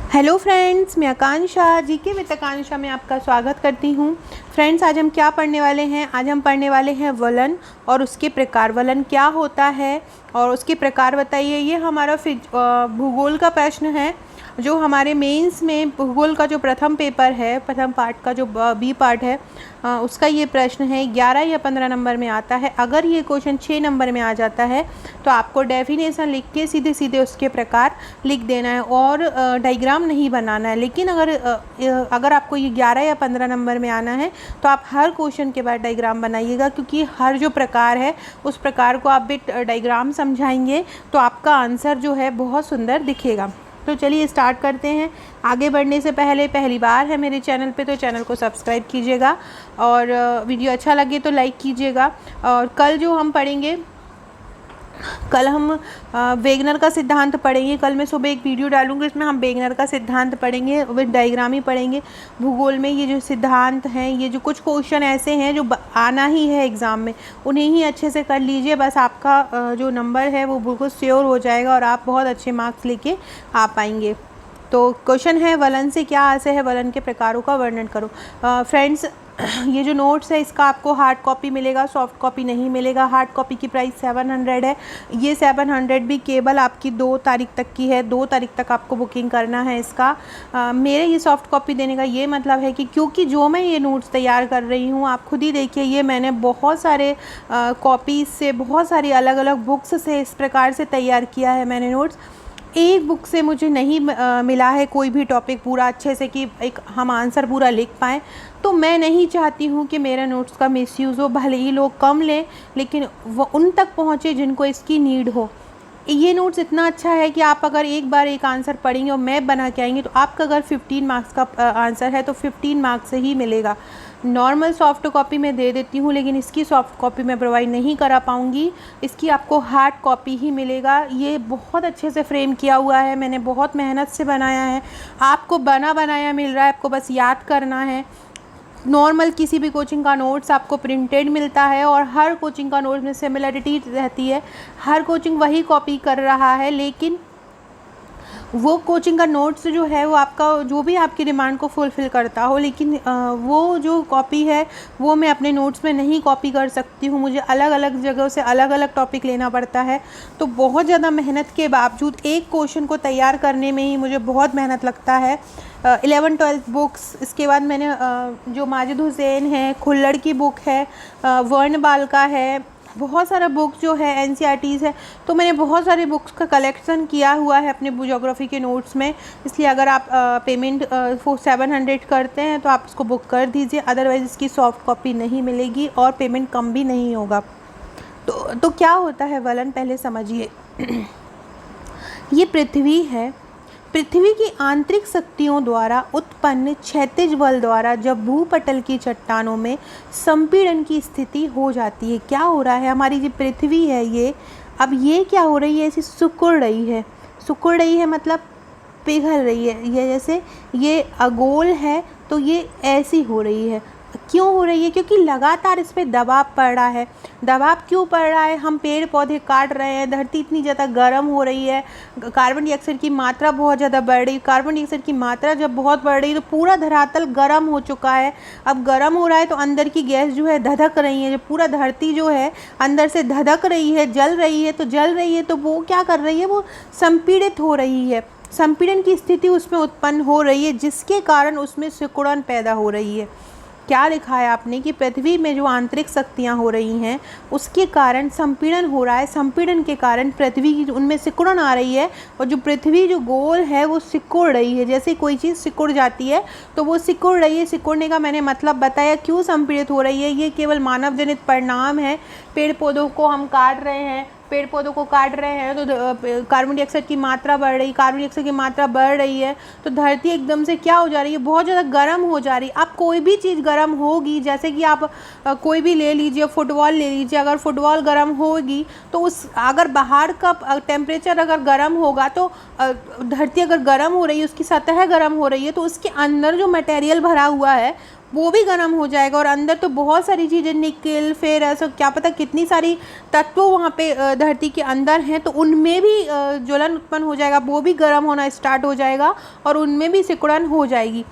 Hello friends, मैं आकांक्षा GK with आकांक्षा में आपका स्वागत करती हूँ। फ्रेंड्स, आज हम क्या पढ़ने वाले हैं? आज हम पढ़ने वाले हैं वलन और उसके प्रकार। वलन क्या होता है और उसके प्रकार बताइए। ये हमारा भूगोल का प्रश्न है जो हमारे मेंस में भूगोल का जो प्रथम पेपर है, प्रथम पार्ट का जो बी पार्ट है, उसका ये प्रश्न है। 11 या 15 नंबर में आता है। अगर ये क्वेश्चन 6 नंबर में आ जाता है तो आपको डेफिनेशन लिख के सीधे सीधे उसके प्रकार लिख देना है और डायग्राम नहीं बनाना है। लेकिन अगर आपको ये 11 या 15 नंबर में आना है तो आप हर क्वेश्चन के बाद डायग्राम बनाइएगा, क्योंकि हर जो प्रकार है उस प्रकार को आप भी डायग्राम समझाएंगे तो आपका आंसर जो है बहुत सुंदर दिखेगा। तो चलिए स्टार्ट करते हैं। आगे बढ़ने से पहले पहली बार है मेरे चैनल पे तो चैनल को सब्सक्राइब कीजिएगा और वीडियो अच्छा लगे तो लाइक कीजिएगा। और कल जो हम पढ़ेंगे, कल हम वेगनर का सिद्धांत पढ़ेंगे। कल मैं सुबह एक वीडियो डालूंगी, इसमें हम वेगनर का सिद्धांत पढ़ेंगे, विद डायग्राम ही पढ़ेंगे। भूगोल में ये जो सिद्धांत हैं, ये जो कुछ क्वेश्चन ऐसे हैं जो आना ही है एग्ज़ाम में, उन्हें ही अच्छे से कर लीजिए। बस आपका जो नंबर है वो बिल्कुल श्योर हो जाएगा और आप बहुत अच्छे मार्क्स लेके आ पाएंगे। तो क्वेश्चन है, वलन से क्या आशय है? वलन के प्रकारों का वर्णन करो। फ्रेंड्स, ये जो नोट्स है इसका आपको हार्ड कॉपी मिलेगा, सॉफ्ट कॉपी नहीं मिलेगा। हार्ड कॉपी की प्राइस 700 है। ये 700 भी केवल आपकी 2 तारीख तक की है। 2 तारीख तक आपको बुकिंग करना है इसका। मेरे ये सॉफ्ट कॉपी देने का ये मतलब है कि क्योंकि जो मैं ये नोट्स तैयार कर रही हूँ, आप खुद ही देखिए, ये मैंने बहुत सारे कॉपीज़ से, बहुत सारी अलग अलग बुक्स से इस प्रकार से तैयार किया है मैंने नोट्स। एक बुक से मुझे नहीं मिला है कोई भी टॉपिक पूरा अच्छे से कि एक हम आंसर पूरा लिख पाएँ। तो मैं नहीं चाहती हूँ कि मेरा नोट्स का मिसयूज़ हो। भले ही लोग कम लें, लेकिन वो उन तक पहुँचे जिनको इसकी नीड हो। ये नोट्स इतना अच्छा है कि आप अगर एक बार एक आंसर पढ़ेंगे और मैप बना के आएंगे तो आपका अगर 15 मार्क्स का आंसर है तो 15 मार्क्स से ही मिलेगा। नॉर्मल सॉफ्ट कॉपी मैं दे देती हूँ, लेकिन इसकी सॉफ्ट कॉपी मैं प्रोवाइड नहीं करा पाऊँगी। इसकी आपको हार्ड कॉपी ही मिलेगा। ये बहुत अच्छे से फ्रेम किया हुआ है, मैंने बहुत मेहनत से बनाया है। आपको बना बनाया मिल रहा है, आपको बस याद करना है। नॉर्मल किसी भी कोचिंग का नोट्स आपको प्रिंटेड मिलता है और हर कोचिंग का नोट्स में सिमिलरिटी रहती है। हर कोचिंग वही कॉपी कर रहा है, लेकिन वो कोचिंग का नोट्स जो है वो आपका जो भी आपकी डिमांड को फुलफ़िल करता हो, लेकिन वो जो कॉपी है वो मैं अपने नोट्स में नहीं कॉपी कर सकती हूँ। मुझे अलग अलग जगहों से अलग अलग टॉपिक लेना पड़ता है। तो बहुत ज़्यादा मेहनत के बावजूद एक क्वेश्चन को तैयार करने में ही मुझे बहुत मेहनत लगता है। 11-12 बुक्स, इसके बाद मैंने जो माजिद हुसैन है, खुल्लड़ की बुक है, वर्णबाल का है, बहुत सारा बुक्स जो है एनसीईआरटीज़ है। तो मैंने बहुत सारे बुक्स का कलेक्शन किया हुआ है अपने ज्योग्राफी के नोट्स में। इसलिए अगर आप पेमेंट 700 करते हैं तो आप इसको बुक कर दीजिए, अदरवाइज़ इसकी सॉफ्ट कॉपी नहीं मिलेगी और पेमेंट कम भी नहीं होगा। तो क्या होता है वलन, पहले समझिए। ये पृथ्वी है। पृथ्वी की आंतरिक शक्तियों द्वारा उत्पन्न क्षैतिज बल द्वारा जब भूपटल की चट्टानों में संपीड़न की स्थिति हो जाती है, क्या हो रहा है? हमारी जो पृथ्वी है ये अब ये क्या हो रही है? ऐसी सिकुड़ रही है। सिकुड़ रही है मतलब पिघल रही है। ये जैसे ये अगोल है तो ये ऐसी हो रही है। क्यों हो रही है? क्योंकि लगातार इस पर दबाव पड़ रहा है। दबाव क्यों पड़ रहा है? हम पेड़ पौधे काट रहे हैं, धरती इतनी ज़्यादा गर्म हो रही है, कार्बन डाइऑक्साइड की मात्रा बहुत ज़्यादा बढ़ रही है। कार्बन डाइऑक्साइड की मात्रा जब बहुत बढ़ रही है तो पूरा धरातल गर्म हो चुका है। अब गर्म हो रहा है तो अंदर की गैस जो है धधक रही है। जब पूरा धरती जो है अंदर से धधक रही है, जल रही है, तो वो क्या कर रही है? वो संपीड़ित हो रही है। संपीड़न की स्थिति उसमें उत्पन्न हो रही है, जिसके कारण उसमें सिकुड़न पैदा हो रही है। क्या लिखा है आपने कि पृथ्वी में जो आंतरिक शक्तियाँ हो रही हैं उसके कारण संपीड़न हो रहा है। संपीड़न के कारण पृथ्वी की उनमें सिकुड़न आ रही है और जो पृथ्वी जो गोल है वो सिकुड़ रही है। जैसे कोई चीज़ सिकुड़ जाती है तो वो सिकुड़ रही है। सिकुड़ने का मैंने मतलब बताया। क्यों संपीड़ित हो रही है? ये केवल मानव जनित परिणाम है। पेड़ पौधों को हम काट रहे हैं, पेड़ पौधों को काट रहे हैं तो कार्बन डाइऑक्साइड की मात्रा बढ़ रही, कार्बन डाइऑक्साइड की मात्रा बढ़ रही है तो धरती एकदम से क्या हो जा रही है? बहुत ज़्यादा गर्म हो जा रही है। अब कोई भी चीज़ गर्म होगी, जैसे कि आप कोई भी ले लीजिए, फुटबॉल ले लीजिए। अगर फुटबॉल गर्म होगी तो उस अगर बाहर का टेम्परेचर अगर गर्म होगा तो धरती अगर गर्म हो रही है, उसकी सतह गर्म हो रही है तो उसके अंदर जो मटेरियल भरा हुआ है वो भी गर्म हो जाएगा। और अंदर तो बहुत सारी चीज़ें, निकल, फिर ऐसा क्या पता कितनी सारी तत्व वहाँ पे धरती के अंदर हैं, तो उनमें भी ज्वलन उत्पन्न हो जाएगा, वो भी गर्म होना स्टार्ट हो जाएगा और उनमें भी सिकुड़न हो जाएगी।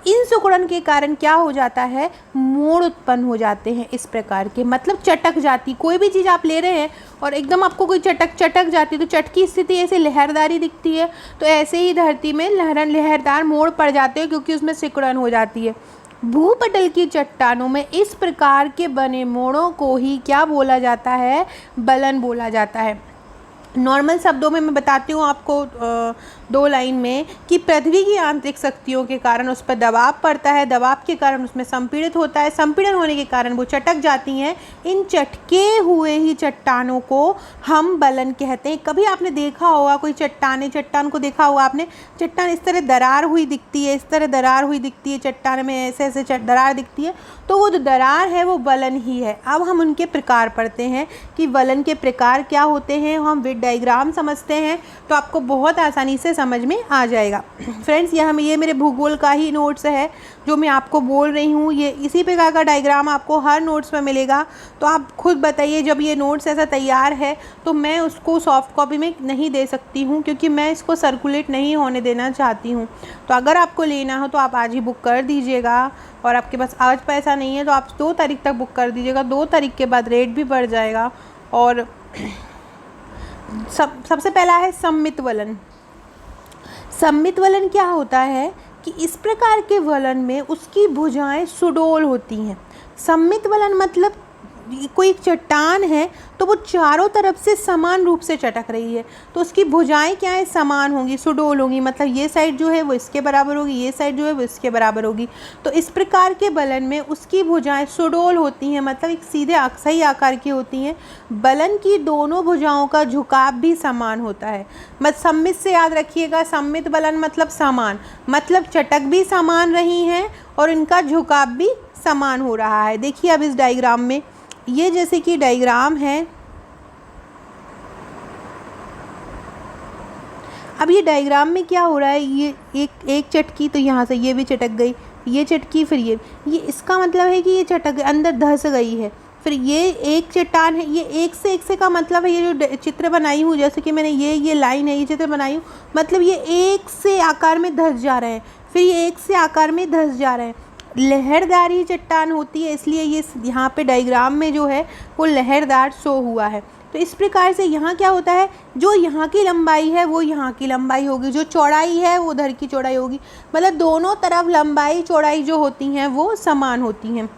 इन सिकुड़न के कारण क्या हो जाता है, मोड़ उत्पन्न हो जाते हैं इस प्रकार के, मतलब चटक जाती। कोई भी चीज़ आप ले रहे हैं और एकदम आपको कोई चटक जाती है, तो चट की स्थिति ऐसे लहरदारी दिखती है, तो ऐसे ही धरती में लहरदार मोड़ पड़ जाते हैं, क्योंकि उसमें सिकुड़न हो जाती है। भूपटल की चट्टानों में इस प्रकार के बने मोड़ों को ही क्या बोला जाता है, बलन बोला जाता है। नॉर्मल शब्दों में मैं बताती हूँ आपको 2 लाइन में, कि पृथ्वी की आंतरिक शक्तियों के कारण उस पर दबाव पड़ता है, दबाव के कारण उसमें संपीड़ित होता है, संपीड़न होने के कारण वो चटक जाती हैं। इन चटके हुए ही चट्टानों को हम बलन कहते हैं। कभी आपने देखा होगा कोई चट्टान को देखा होगा आपने, चट्टान इस तरह दरार हुई दिखती है, इस तरह दरार हुई दिखती है, चट्टान में ऐसे ऐसे दरार दिखती है, तो वो जो दरार है वो बलन ही है। अब हम उनके प्रकार पढ़ते हैं कि बलन के प्रकार क्या होते हैं। हम विद डायग्राम समझते हैं तो आपको बहुत आसानी से समझ में आ जाएगा। फ्रेंड्स, ये मेरे भूगोल का ही नोट्स है जो मैं आपको बोल रही हूँ। ये इसी प्रकार का डायग्राम आपको हर नोट्स में मिलेगा। तो आप खुद बताइए, जब ये नोट्स ऐसा तैयार है तो मैं उसको सॉफ्ट कॉपी में नहीं दे सकती हूँ, क्योंकि मैं इसको सर्कुलेट नहीं होने देना चाहती हूँ। तो अगर आपको लेना हो तो आप आज ही बुक कर दीजिएगा, और आपके पास आज पैसा नहीं है तो आप 2 तारीख तक बुक कर दीजिएगा। 2 तारीख के बाद रेट भी बढ़ जाएगा। और सबसे पहला है सम्मित वलन। सम्मित वलन क्या होता है कि इस प्रकार के वलन में उसकी भुजाएं सुडौल होती हैं। सम्मित वलन मतलब कोई एक चट्टान है तो वो चारों तरफ से समान रूप से चटक रही है, तो उसकी भुजाएं क्या है, समान होंगी, सुडौल होंगी। मतलब ये साइड जो है वो इसके बराबर होगी, ये साइड जो है वो इसके बराबर होगी। तो इस प्रकार के बलन में उसकी भुजाएं सुडौल होती हैं, मतलब एक सीधे सही आकार की होती हैं। बलन की दोनों भुजाओं का झुकाव भी समान होता है। मत सम्मित से याद रखिएगा, सम्मित बलन मतलब समान, मतलब चटक भी समान रही हैं और इनका झुकाव भी समान हो रहा है। देखिए अब इस डायग्राम में, ये जैसे कि डायग्राम है, अब ये डायग्राम में क्या हो रहा है, ये एक चटकी तो यहाँ से ये भी चटक गई, ये चटकी, फिर ये इसका मतलब है कि ये चटक अंदर धंस गई है। फिर ये एक चट्टान है, ये एक से का मतलब है, ये जो चित्र बनाई हूँ, जैसे कि मैंने ये लाइन है, ये चित्र बनाई हूँ, मतलब ये एक से आकार में धंस जा रहे हैं, फिर ये एक से आकार में धंस जा रहे हैं। लहरदारी चट्टान होती है, इसलिए ये यहाँ पे डायग्राम में जो है वो लहरदार शो हुआ है। तो इस प्रकार से यहाँ क्या होता है, जो यहाँ की लंबाई है वो यहाँ की लंबाई होगी, जो चौड़ाई है वो उधर की चौड़ाई होगी, मतलब दोनों तरफ लंबाई चौड़ाई जो होती हैं वो समान होती हैं।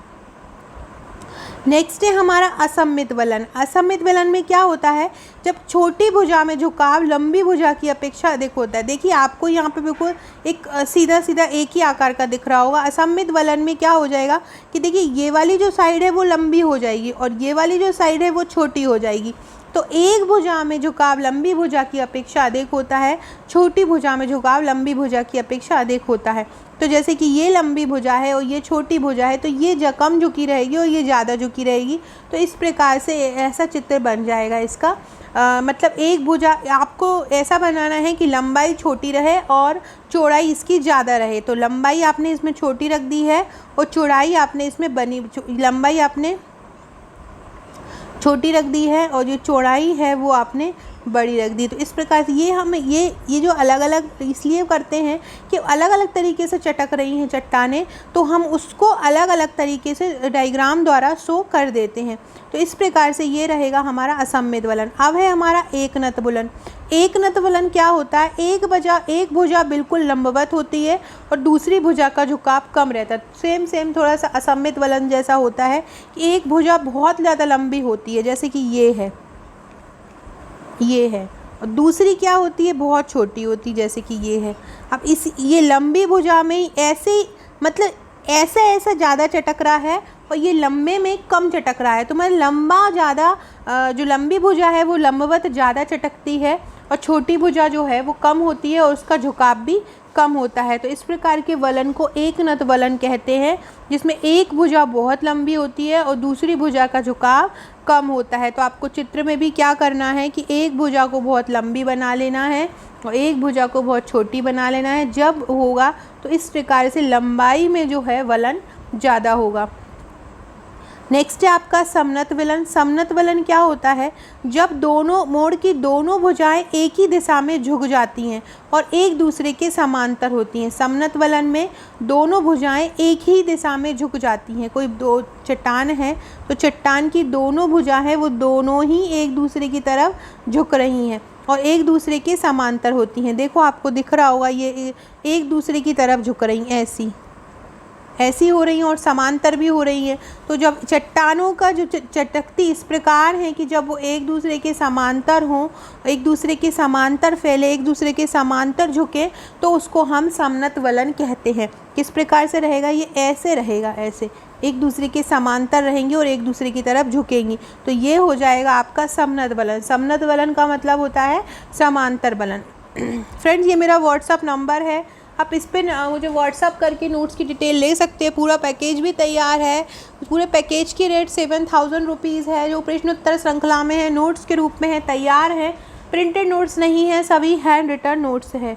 नेक्स्ट है हमारा असम्मित वलन। असम्मित वलन में क्या होता है, जब छोटी भुजा में झुकाव लंबी भुजा की अपेक्षा अधिक होता है। देखिए आपको यहाँ पे बिल्कुल एक सीधा एक ही आकार का दिख रहा होगा। असम्मित वलन में क्या हो जाएगा कि देखिए ये वाली जो साइड है वो लंबी हो जाएगी और ये वाली जो साइड है वो छोटी हो जाएगी। तो एक भुजा में झुकाव लंबी भुजा की अपेक्षा अधिक होता है, छोटी भुजा में झुकाव लंबी भुजा की अपेक्षा अधिक होता है। तो जैसे कि ये लंबी भुजा है और ये छोटी भुजा है, तो ये कम झुकी रहेगी और ये ज़्यादा झुकी रहेगी। तो इस प्रकार से ऐसा चित्र बन जाएगा इसका। मतलब एक भुजा आपको ऐसा बनाना है कि लंबाई छोटी रहे और चौड़ाई इसकी ज़्यादा रहे। तो लंबाई आपने इसमें छोटी रख दी है और चौड़ाई आपने इसमें लंबाई आपने छोटी रख दी है और जो चौड़ाई है वो आपने बड़ी रख दी। तो इस प्रकार से ये हम ये जो अलग अलग इसलिए करते हैं कि अलग अलग तरीके से चटक रही हैं चट्टानें, तो हम उसको अलग अलग तरीके से डायग्राम द्वारा शो कर देते हैं। तो इस प्रकार से ये रहेगा हमारा असम्मित वलन। अब है हमारा एकनत वलन। एकनत वलन क्या होता है, एक भुजा बिल्कुल लंबवत होती है और दूसरी भुजा का झुकाव कम रहता है। सेम थोड़ा सा असम्मित वलन जैसा होता है कि एक भुजा बहुत ज़्यादा लंबी होती है, जैसे कि ये है, और दूसरी क्या होती है, बहुत छोटी होती है, जैसे कि ये है। अब ये लंबी भुजा में ऐसे मतलब ऐसा ज़्यादा चटक रहा है और ये लंबे में कम चटक रहा है। तो मतलब लंबा ज़्यादा, जो लंबी भुजा है वो लंबवत ज़्यादा चटकती है और छोटी भुजा जो है वो कम होती है और उसका झुकाव भी कम होता है। तो इस प्रकार के वलन को एकनत वलन कहते हैं, जिसमें एक भुजा बहुत लंबी होती है और दूसरी भुजा का झुकाव कम होता है। तो आपको चित्र में भी क्या करना है कि एक भुजा को बहुत लंबी बना लेना है और एक भुजा को बहुत छोटी बना लेना है। जब होगा तो इस प्रकार से लंबाई में जो है वलन ज़्यादा होगा। नेक्स्ट है आपका समनत वलन। समनत वलन क्या होता है? जब दोनों मोड़ की दोनों भुजाएं एक ही दिशा में झुक जाती हैं और एक दूसरे के समांतर होती हैं। समनत वलन में दोनों भुजाएं एक ही दिशा में झुक जाती हैं। कोई दो चट्टान है तो चट्टान की दोनों भुजा है वो दोनों ही एक दूसरे की तरफ झुक रही हैं और एक दूसरे के समांतर होती हैं। देखो आपको दिख रहा होगा ये एक दूसरे की तरफ झुक रही हैं, ऐसी हो रही हैं और समांतर भी हो रही है। तो जब चट्टानों का जो चटकती इस प्रकार है कि जब वो एक दूसरे के समांतर हों, एक दूसरे के समांतर फैले, एक दूसरे के समांतर झुके, तो उसको हम समनत वलन कहते हैं। किस प्रकार से रहेगा? ये ऐसे रहेगा, ऐसे एक दूसरे के समांतर रहेंगे और एक दूसरे की तरफ झुकेंगी, तो ये हो जाएगा आपका समनत वलन। समनत वलन का मतलब होता है समांतर वलन। फ्रेंड्स, ये मेरा व्हाट्सअप नंबर है, आप इस पर मुझे व्हाट्सअप करके नोट्स की डिटेल ले सकते हैं। पूरा पैकेज भी तैयार है। पूरे पैकेज की रेट 7000 रुपीज़ है, जो प्रश्नोत्तर श्रृंखला में है, नोट्स के रूप में है, तैयार है। प्रिंटेड नोट्स नहीं है, सभी हैंड रिटन नोट्स है।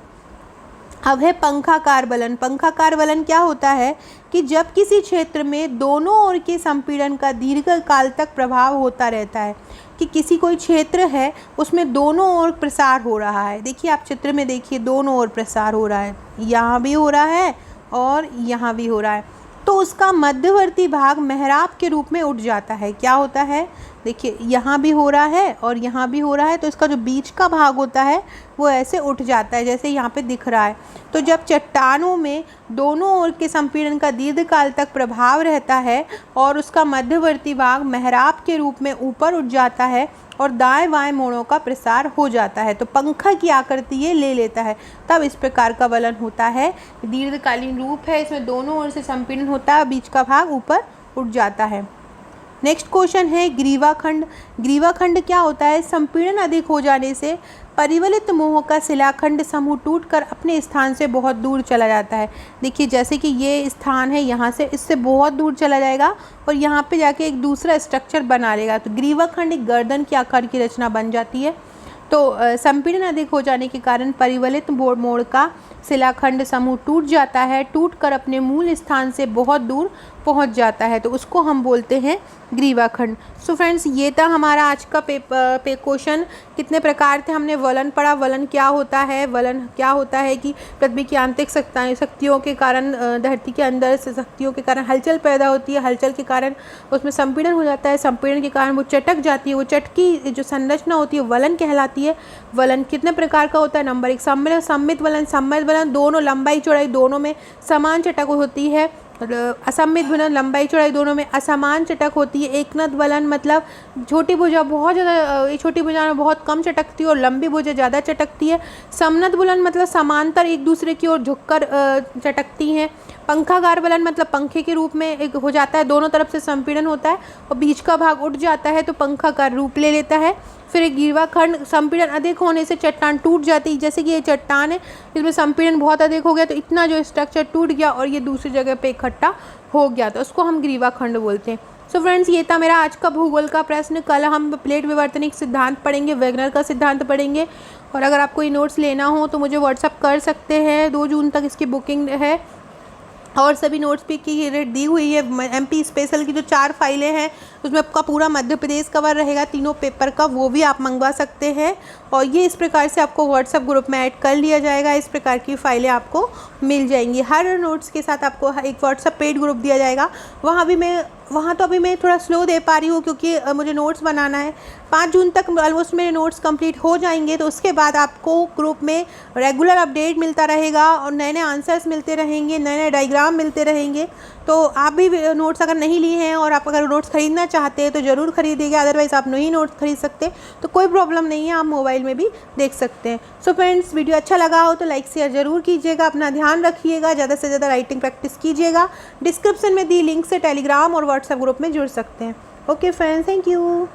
अब है पंखाकार वलन। पंखाकार वलन क्या होता है कि जब किसी क्षेत्र में दोनों ओर के संपीड़न का दीर्घकाल तक प्रभाव होता रहता है, कि किसी कोई क्षेत्र है उसमें दोनों ओर प्रसार हो रहा है। देखिए आप चित्र में देखिए, दोनों ओर प्रसार हो रहा है, यहाँ भी हो रहा है और यहाँ भी हो रहा है, तो उसका मध्यवर्ती भाग मेहराब के रूप में उठ जाता है। क्या होता है? देखिए यहाँ भी हो रहा है और यहाँ भी हो रहा है, तो इसका जो बीच का भाग होता है वो ऐसे उठ जाता है, जैसे यहाँ पे दिख रहा है। तो जब चट्टानों में दोनों ओर के संपीड़न का दीर्घकाल तक प्रभाव रहता है और उसका मध्यवर्ती भाग मेहराब के रूप में ऊपर उठ जाता है और दाएं बाएं मोड़ों का प्रसार हो जाता है, तो पंखा की आकृति ये ले लेता है, तब इस प्रकार का वलन होता है। दीर्घकालीन रूप है, इसमें दोनों ओर से संपीड़न होता है, बीच का भाग ऊपर उठ जाता है। नेक्स्ट क्वेश्चन है ग्रीवाखंड। ग्रीवाखंड क्या होता है? संपीड़न अधिक हो जाने से परिवलित मोह का शिलाखंड समूह टूटकर अपने स्थान से बहुत दूर चला जाता है। देखिए जैसे कि ये स्थान है, यहाँ से इससे बहुत दूर चला जाएगा और यहाँ पे जाके एक दूसरा स्ट्रक्चर बना लेगा, तो ग्रीवाखंड एक गर्दन के आकार की रचना बन जाती है। तो संपीड़न अधिक हो जाने के कारण परिवलित मोड़ का शिलाखंड समूह टूट जाता है, टूटकर अपने मूल स्थान से बहुत दूर पहुंच जाता है, तो उसको हम बोलते हैं ग्रीवाखंड। सो फ्रेंड्स, ये था हमारा आज का क्वेश्चन। कितने प्रकार थे हमने वलन पढ़ा। वलन क्या होता है? वलन क्या होता है कि पृथ्वी की आंतरिक शक्तियों के कारण, धरती के अंदर से शक्तियों के कारण हलचल पैदा होती है, हलचल के कारण उसमें संपीड़न हो जाता है, संपीड़न के कारण वो चटक जाती है, वो चटकी जो संरचना होती है वलन कहलाती है। वलन कितने प्रकार का होता है? नंबर 1 सम्मित वलन। सम्मित वलन दोनों लंबाई चौड़ाई दोनों में समान चटक होती है। असम्मित वलन लंबाई चौड़ाई दोनों में असमान चटक होती है। एकनत वलन मतलब छोटी भुजा बहुत ज़्यादा, छोटी भुजा में बहुत कम चटकती है और लंबी भुजा ज़्यादा चटकती है। समनत वलन मतलब समांतर एक दूसरे की ओर झुककर चटकती हैं। पंखाकार वलन मतलब पंखे के रूप में एक हो जाता है, दोनों तरफ से संपीड़न होता है और बीच का भाग उठ जाता है, तो पंखाकार रूप ले लेता है। फिर एक ग्रीवाखंड, संपीड़न अधिक होने से चट्टान टूट जाती है। जैसे कि ये चट्टान है, इसमें संपीड़न बहुत अधिक हो गया तो इतना जो स्ट्रक्चर टूट गया और ये दूसरी जगह पे इकट्ठा हो गया, तो उसको हम ग्रीवाखंड बोलते हैं। सो फ्रेंड्स, ये था मेरा आज का भूगोल का प्रश्न। कल हम प्लेट विवर्तनिक सिद्धांत पढ़ेंगे, वेगनर का सिद्धांत पढ़ेंगे। और अगर आपको ये नोट्स लेना हो तो मुझे व्हाट्सअप कर सकते हैं। 2 जून तक इसकी बुकिंग है और सभी नोट्स पे की रेट दी हुई है। एमपी स्पेशल की जो 4 फाइलें हैं उसमें आपका पूरा मध्य प्रदेश कवर रहेगा, तीनों पेपर का, वो भी आप मंगवा सकते हैं। और ये इस प्रकार से आपको व्हाट्सएप ग्रुप में ऐड कर लिया जाएगा। इस प्रकार की फाइलें आपको मिल जाएंगी। हर नोट्स के साथ आपको एक व्हाट्सएप पेड ग्रुप दिया जाएगा। वहाँ तो अभी मैं थोड़ा स्लो दे पा रही हूँ क्योंकि मुझे नोट्स बनाना है। 5 जून तक ऑलमोस्ट मेरे नोट्स कंप्लीट हो जाएंगे, तो उसके बाद आपको ग्रुप में रेगुलर अपडेट मिलता रहेगा और नए नए आंसर्स मिलते रहेंगे, नए नए डायग्राम मिलते रहेंगे। तो आप भी नोट्स अगर नहीं लिए हैं और आप अगर नोट्स ख़रीदना चाहते हैं तो ज़रूर खरीदिएगा, अदरवाइज़ आप नहीं नोट्स खरीद सकते तो कोई प्रॉब्लम नहीं है, आप मोबाइल में भी देख सकते हैं। सो फ्रेंड्स, वीडियो अच्छा लगा हो तो लाइक शेयर ज़रूर कीजिएगा। अपना ध्यान रखिएगा, ज़्यादा से ज़्यादा राइटिंग प्रैक्टिस कीजिएगा। डिस्क्रिप्शन में दी लिंक से टेलीग्राम और व्हाट्सएप ग्रुप में जुड़ सकते हैं। Okay friends, thank you.